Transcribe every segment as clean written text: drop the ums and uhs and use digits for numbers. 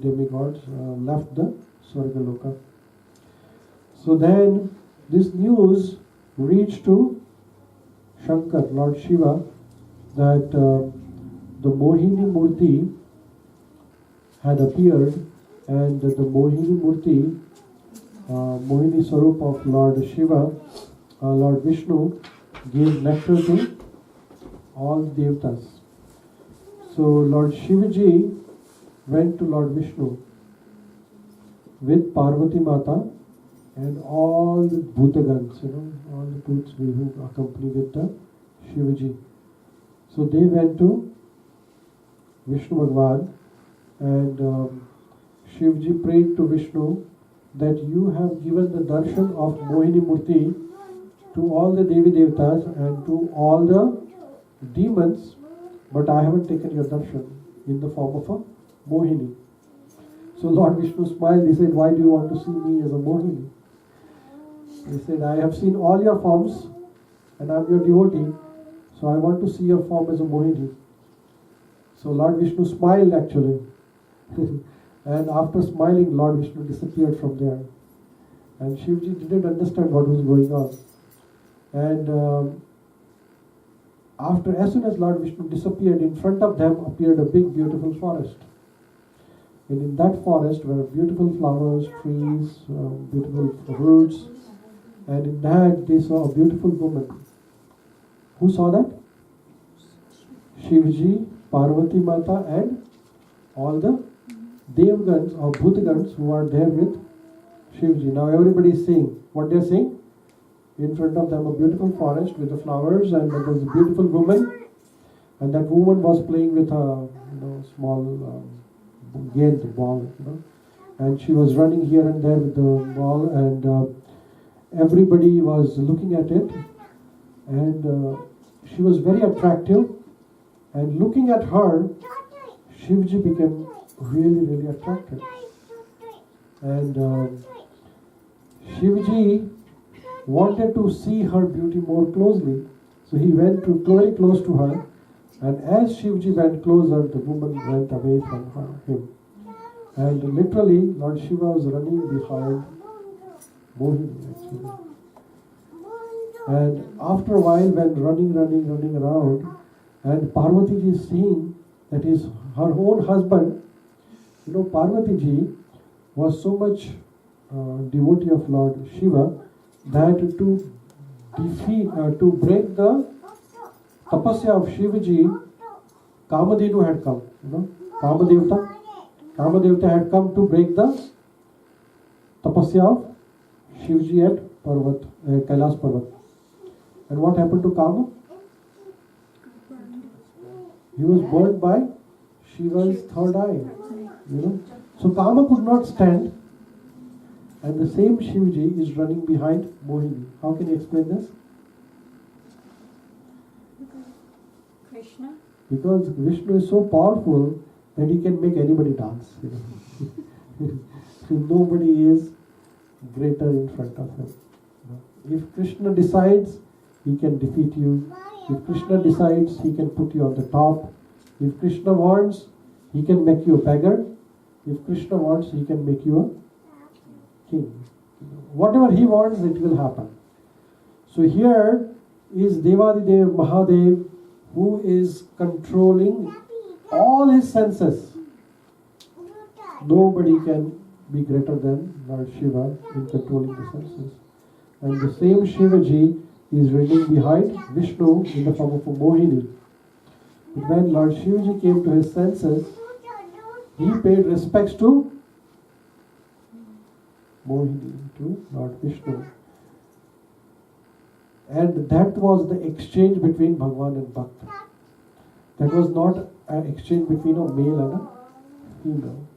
demigods left the Swargaloka. So then this news reached to Shankar, Lord Shiva, that the Mohini Murti had appeared, and the Mohini Murti, Mohini Swarup of Lord Shiva, Lord Vishnu, gave nectar to all the Devatas. So Lord Shivaji went to Lord Vishnu with Parvati Mata and all the Bhutagans, all the Bhuts who accompany with the Shivaji. So they went to Vishnu Bhagwan, and Shivaji prayed to Vishnu that you have given the darshan of Mohini Murti to all the Devi Devatas and to all the demons, but I haven't taken your darshan in the form of a Mohini. So Lord Vishnu smiled. He said, why do you want to see me as a Mohini? He said, I have seen all your forms and I'm your devotee, so I want to see your form as a Mohini. So Lord Vishnu smiled actually. And after smiling, Lord Vishnu disappeared from there. And Shivji didn't understand what was going on. And as soon as Lord Vishnu disappeared, in front of them appeared a big beautiful forest. And in that forest were beautiful flowers, trees, beautiful fruits. And in that they saw a beautiful woman. Who saw that? Shivji, Parvati Mata and all the Devgans or Bhutagans who are there with Shivji. Now everybody is saying what they are saying. In front of them a beautiful forest with the flowers, and there was a beautiful woman, and that woman was playing with a small geld ball, and she was running here and there with the ball, and everybody was looking at it, and she was very attractive, and looking at her, Shivji became really attracted, and Shivji wanted to see her beauty more closely, so he went very close to her, and as Shivji went closer, the woman went away from him, and literally Lord Shiva was running behind Mohini actually. And after a while, when running around, and Parvati ji is seeing that is her own husband. Parvati ji was so much devotee of Lord Shiva that to break the tapasya of Shivaji, Kamadhenu had come. Kamadevta had come to break the tapasya of Shivaji at Kailas Parvat. And what happened to Kama? He was burned by Shiva's third eye. So Kama could not stand, and the same Shivji is running behind Mohini. How can you explain this? Krishna? Because Vishnu is so powerful that he can make anybody dance. Nobody is greater in front of him. If Krishna decides, he can defeat you. If Krishna decides, he can put you on the top. If Krishna wants, he can make you a beggar. If Krishna wants, he can make you a king. Whatever he wants, it will happen. So here is Devadidev Mahadev, who is controlling all his senses. Nobody can be greater than Lord Shiva in controlling the senses. And the same Shivaji is running behind Vishnu in the form of a Mohini. But when Lord Shivaji came to his senses, he paid respects to Mohini, to Lord Vishnu. And that was the exchange between Bhagwan and Bhakt. That was not an exchange between a male and a female.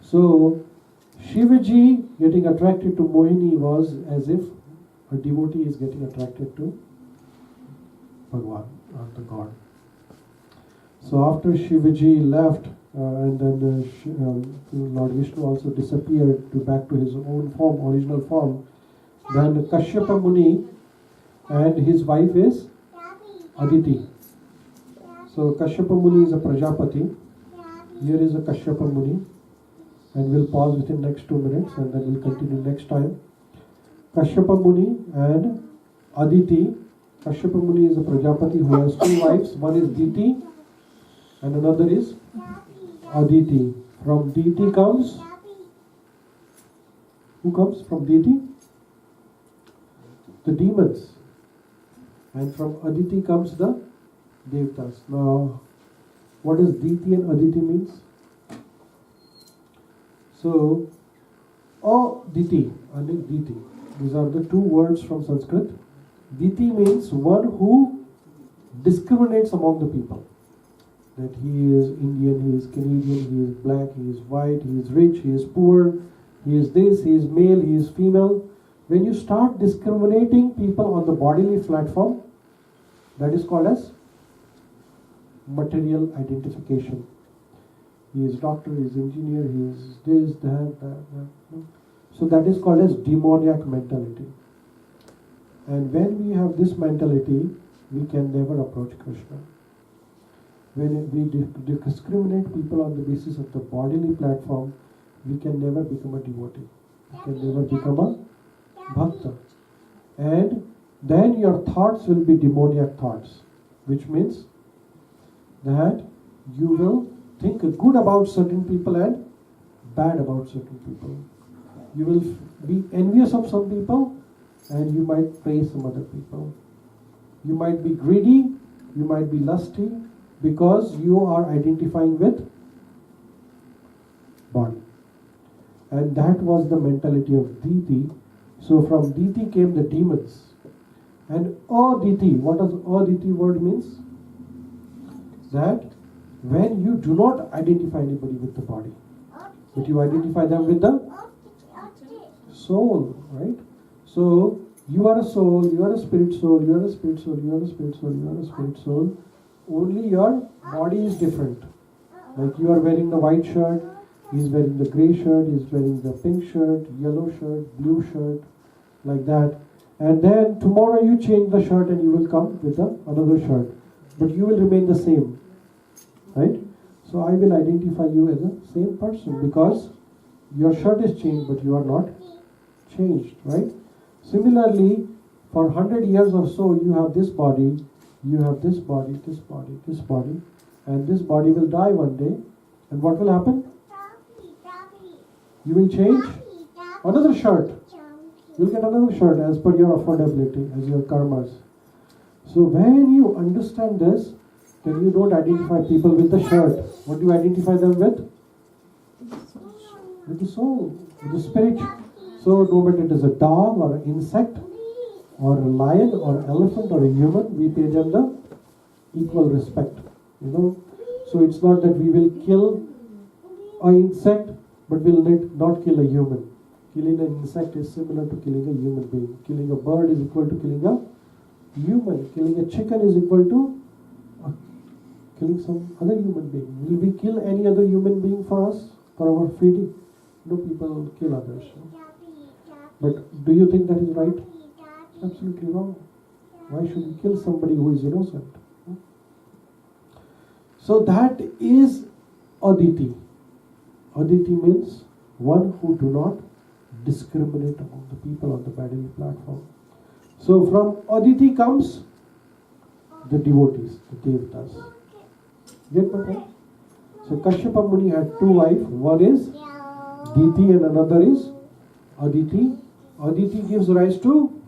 So Shivaji getting attracted to Mohini was as if a devotee is getting attracted to Bhagwan, or the God. So after Shivaji left, and then Lord Vishnu also disappeared back to his own form, original form, then Kashyapa Muni and his wife is Aditi. So Kashyapa Muni is a Prajapati. Here is a Kashyapa Muni. and we'll pause within next 2 minutes and then we'll continue next time. Kashyapa Muni and Aditi. Kashyapa Muni is a Prajapati who has two wives. One is Diti and another is Aditi. From Diti comes, who comes from Diti? The demons. And from Aditi comes the Devtas. Now, what does Diti and Aditi means? So, Aditi and Diti. These are the two words from Sanskrit. Diti means one who discriminates among the people. That he is Indian, he is Canadian, he is black, he is white, he is rich, he is poor, he is this, he is male, he is female. When you start discriminating people on the bodily platform, that is called as material identification. He is doctor, he is engineer, he is this, that. So that is called as demoniac mentality. And when we have this mentality, we can never approach Krishna. When we discriminate people on the basis of the bodily platform, we can never become a devotee. We can never become a bhakta. And then your thoughts will be demoniac thoughts, which means that you will think good about certain people and bad about certain people. You will be envious of some people and you might praise some other people. You might be greedy, you might be lusty, because you are identifying with body. And that was the mentality of Diti. So from Diti came the demons. And Aditi, what does Aditi word means? That when you do not identify anybody with the body, but you identify them with the soul, right? So you are a soul, you are a spirit soul, you are a spirit soul, you are a spirit soul, you are a spirit soul. Only your body is different. Like you are wearing the white shirt, he is wearing the grey shirt, he is wearing the pink shirt, yellow shirt, blue shirt, like that. And then tomorrow you change the shirt and you will come with another shirt. But you will remain the same. Right? So I will identify you as the same person because your shirt is changed but you are not changed. Right? Similarly, for 100 years or so you have this body, you have this body, this body, this body, and this body will die one day. And what will happen? You will change another shirt. You will get another shirt as per your affordability, as your karmas. So when you understand this, then you don't identify people with the shirt. What do you identify them with? With the soul, with the spirit. So no matter it is a dog or an insect, or a lion or an elephant or a human, we pay them the equal respect. So it's not that we will kill an insect, but will not kill a human. Killing an insect is similar to killing a human being. Killing a bird is equal to killing a human. Killing a chicken is equal to killing some other human being. Will we kill any other human being for us, for our feeding? No, people kill others. But do you think that is right? Absolutely wrong. Why should we kill somebody who is innocent? So that is Aditi. Aditi means one who do not discriminate among the people on the bodily platform. So from Aditi comes the devotees, the devtas. Get my point? So Kashyapa Muni had two wives. One is Diti and another is Aditi. Aditi gives rise to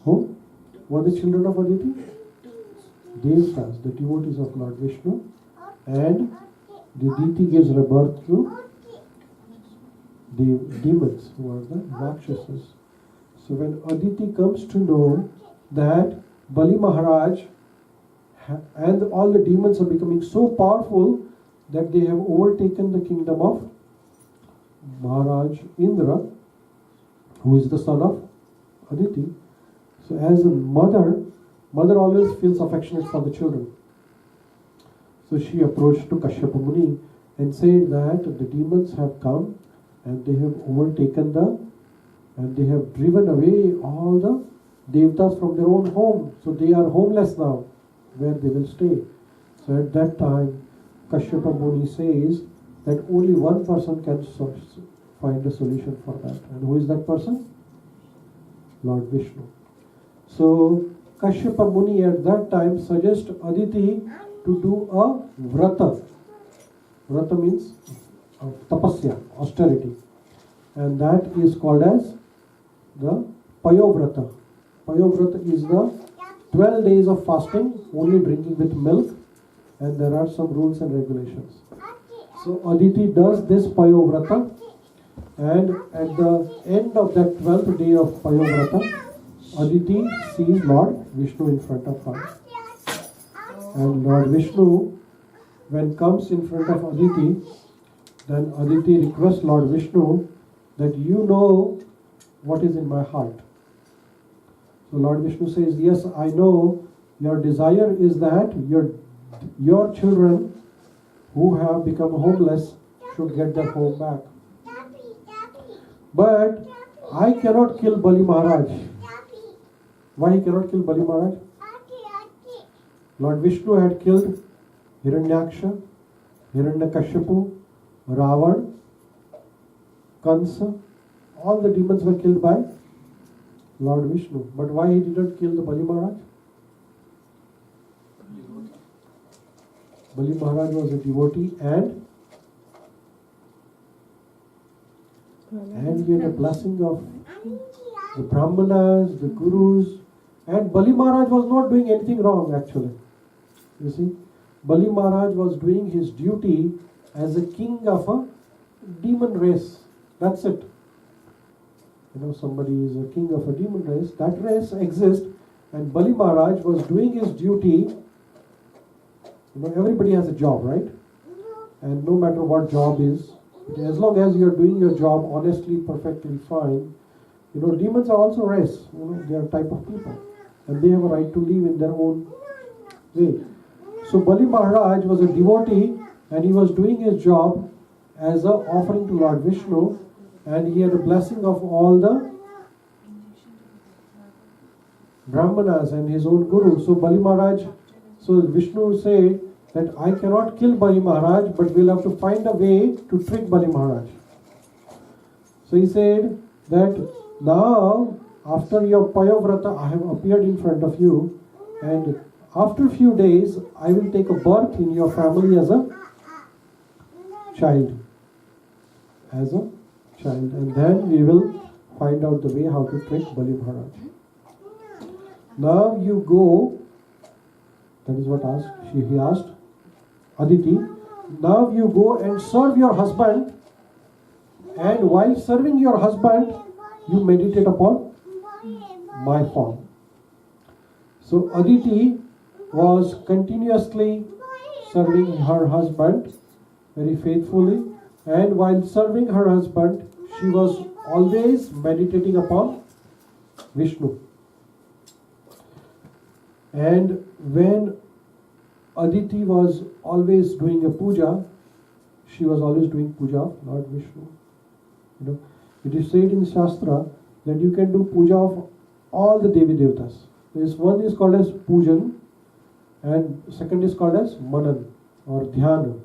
who? What are the children of Aditi? Devtas, the devotees of Lord Vishnu. And the Diti gives rebirth to the demons, who are the Rakshasas. So when Aditi comes to know that Bali Maharaj and all the demons are becoming so powerful that they have overtaken the kingdom of Maharaj Indra, who is the son of Aditi. So as a mother always feels affectionate for the children. So she approached to Kashyapa Muni and said that the demons have come and they have overtaken and they have driven away all the devtas from their own home. So they are homeless now, where they will stay. So at that time, Kashyapa Muni says that only one person can find a solution for that. And who is that person? Lord Vishnu. So Kashyapa Muni at that time suggests Aditi to do a vrata. Vrata means tapasya, austerity. And that is called as the Payovrata. Payovrata is the 12 days of fasting, only drinking with milk, and there are some rules and regulations. So Aditi does this Payovrata, and at the end of that 12th day of Payovrata, Aditi sees Lord Vishnu in front of her. And Lord Vishnu, when comes in front of Aditi, then Aditi requests Lord Vishnu that you know what is in my heart. So Lord Vishnu says, yes, I know your desire is that your children who have become homeless should get their home back. But I cannot kill Bali Maharaj. Why he cannot kill Bali Maharaj? Lord Vishnu had killed Hiranyaksha, Hiranyakashipu, Ravan, Kansa. All the demons were killed by Lord Vishnu. But why he did not kill the Bali Maharaj? Bali Maharaj was a devotee and he had a blessing of the Brahmanas, the Gurus, and Bali Maharaj was not doing anything wrong actually. You see, Bali Maharaj was doing his duty as a king of a demon race. That's it. You know, somebody is a king of a demon race. That race exists, and Bali Maharaj was doing his duty. You know, everybody has a job, right? And no matter what job is, as long as you're doing your job honestly, perfectly fine, you know, demons are also race. You know, they are type of people, and they have a right to live in their own way. So Bali Maharaj was a devotee, and he was doing his job as an offering to Lord Vishnu, and he had a blessing of all the Brahmanas and his own guru. So Bali Maharaj, so Vishnu said that I cannot kill Bali Maharaj, but we'll have to find a way to trick Bali Maharaj. So he said that now, after your Payovrata, I have appeared in front of you, and after a few days, I will take a birth in your family as a child. And then we will find out the way how to trick Bali Maharaj. Now you go, that is what he asked Aditi, now you go and serve your husband, and while serving your husband, you meditate upon my form. So Aditi was continuously serving her husband very faithfully, and while serving her husband, she was always meditating upon Vishnu. And when Aditi was always doing a puja, she was always doing puja of Lord Vishnu. You know, it is said in Shastra that you can do puja of all the Devi Devtas. This one is called as pujan, and second is called as manan or dhyana.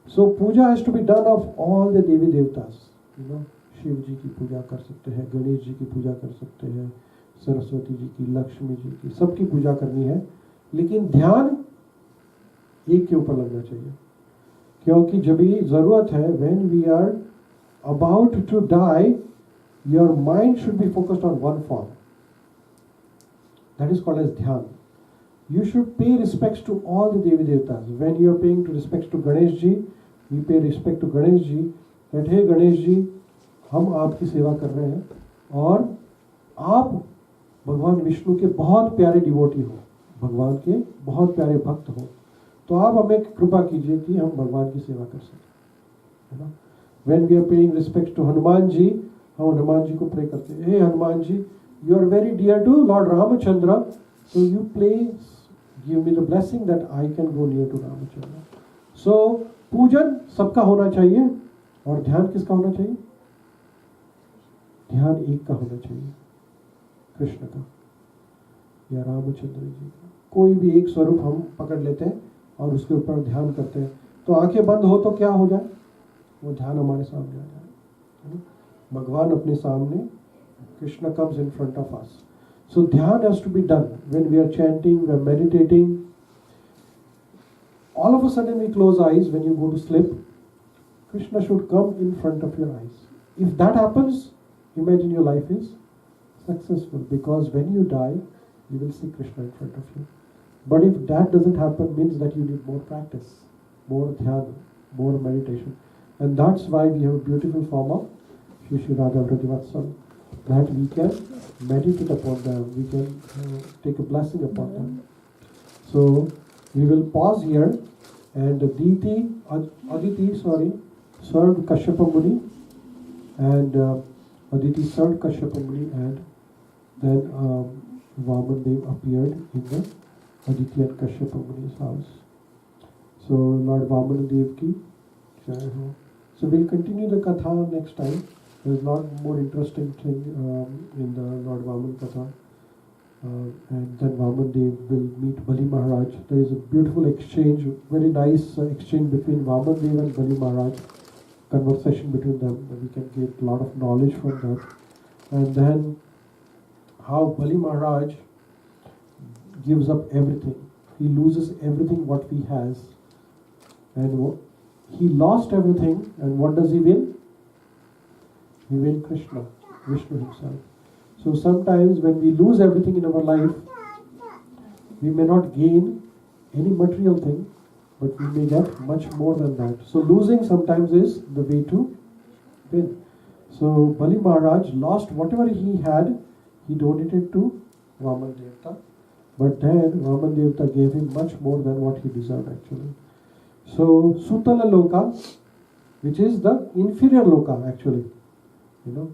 So puja has to be done of all the Devi Devtas. You know, Shiv ji ki puja kar sakte hai, Ganesh ji ki puja kar sakte hai, Saraswati ji की, लक्ष्मी जी की, सबकी पूजा करनी है, लेकिन ध्यान एक के ऊपर लगना चाहिए, क्योंकि जब भी जरूरत है, when we are about to die, your mind should be focused on one form. That is called as dhyan. You should pay respects to all the Devi Devtas. When you are paying respects to Ganesh ji, you pay respect to Ganesh ji, that hey Ganesh ji, हम आपकी सेवा कर रहे हैं, और आप भगवान विष्णु के बहुत प्यारे डिवोटी हो, भगवान के बहुत प्यारे भक्त हो, तो आप हमें कृपा कीजिए कि हम भगवान की सेवा कर सकें, है ना. When we are paying respect to Hanuman ji, हम हनुमान जी को प्रे करते हैं, हे Hanuman ji, you are very dear to Lord Ramachandra, so you please give me the blessing that I can go near to Ramachandra. So पूजन सबका होना चाहिए, और ध्यान किसका होना चाहिए? ध्यान एक का होना चाहिए, कृष्ण का या रामचंद्र जी का. कोई भी एक स्वरूप हम पकड़ लेते हैं और उसके ऊपर ध्यान करते हैं. तो आंखें बंद हो तो क्या हो जाए, वो ध्यान हमारे सामने आ जाए, है ना? भगवान अपने सामने, Krishna comes in front of us. So dhyan has to be done when we are chanting, we are meditating. All of a sudden we close eyes when you go to sleep. Krishna should come in front of your eyes. If that happens, imagine your life is successful, because when you die, you will see Krishna in front of you. But if that doesn't happen, means that you need more practice, more dhyana, more meditation. And that's why we have a beautiful form of Shishirada Vrativatsal, that we can meditate upon them, we can take a blessing upon them. So we will pause here, and Aditi served Kashyapa Muni, and Aditi served Kashyapa Muni, and then Vaman Dev appeared in the Aditi and Kashyapa Muni's house. So Lord Vaman Dev ki jai ho. So we'll continue the Katha next time. There's a lot more interesting thing in the Lord Vaman Katha. And then Vaman Dev will meet Bali Maharaj. There is a beautiful exchange, very nice exchange between Vaman Dev and Bali Maharaj. Conversation between them. We can get a lot of knowledge from that. And then how Bali Maharaj gives up everything. He loses everything what he has. And he lost everything, and what does he win? He wins Krishna, Vishnu himself. So sometimes when we lose everything in our life, we may not gain any material thing, but we may get much more than that. So losing sometimes is the way to win. So Bali Maharaj lost whatever he had, he donated to Vaman Devta. But then Vaman Devta gave him much more than what he deserved actually. So Sutala Loka, which is the inferior Loka actually. You know,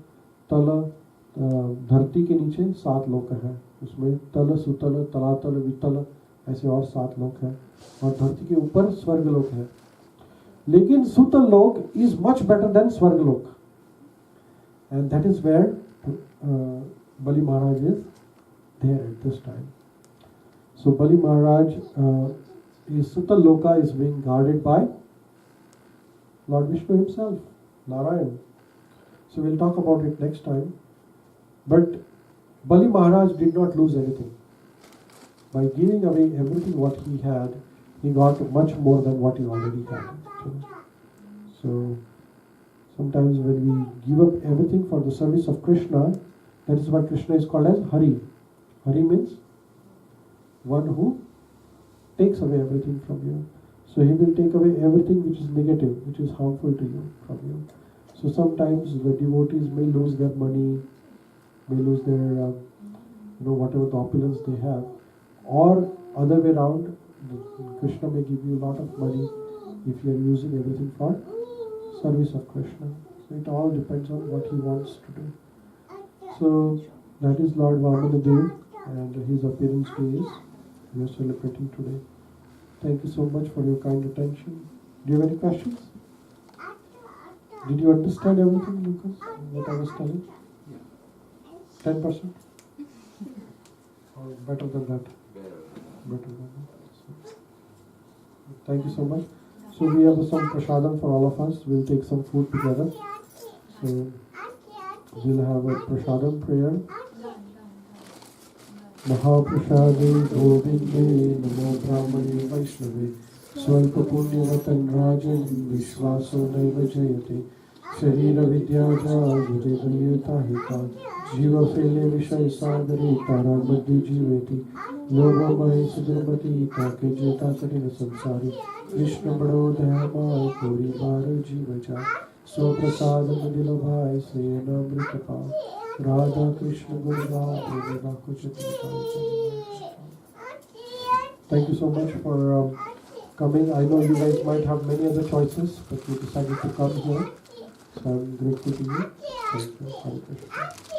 Tala, धरती के नीचे 7 लोक हैं, उसमें तल, सुतल, तलातल, वितल, ऐसे और 7 लोक हैं, और धरती के ऊपर स्वर्ग लोक है. लेकिन सुतल लोक is much better than स्वर्ग लोक, and that is where Bali Maharaj is there at this time. So Bali Maharaj, his Sutal Loka is being guarded by Lord Vishnu himself, Narayan. So we'll talk about it next time. But Bali Maharaj did not lose anything. By giving away everything what he had, he got much more than what he already had. Actually. So sometimes when we give up everything for the service of Krishna, that is why Krishna is called as Hari. Hari means one who takes away everything from you. So he will take away everything which is negative, which is harmful to you, from you. So sometimes the devotees may lose their money, may lose their, whatever the opulence they have. Or other way around, Krishna may give you a lot of money if you are using everything for service of Krishna. So it all depends on what he wants to do. So that is Lord Vamanadev, and his appearance day is we are celebrating today. Thank you so much for your kind attention. Do you have any questions? Did you understand everything, Lucas? What I was telling? 10%? Or better than that? Better than that. So, thank you so much. So we have some prasadam for all of us. We'll take some food together. So we'll have a prasadam prayer. Mahaprasade Govinde Namo Brahmane Vaishnave Swalpa Punyavatan Rajan Vishwaso Naiva Jayate Sharira Vidyaja Yudevanyuta Hita Jiva Fele Vishay Sadari Tara Madhi Jiveti Loga Mahe Sudramati Take Jeta Karina Samsari Vishnu Bado Dhyama Kori Baro Jivaja Swaprasada Madila Bhai Sena Mritapa Radha Krishna Gurva Thank you so much for coming. I know you guys might have many other choices, but you decided to come here. So I'm grateful to you. Thank you. Hare Krishna.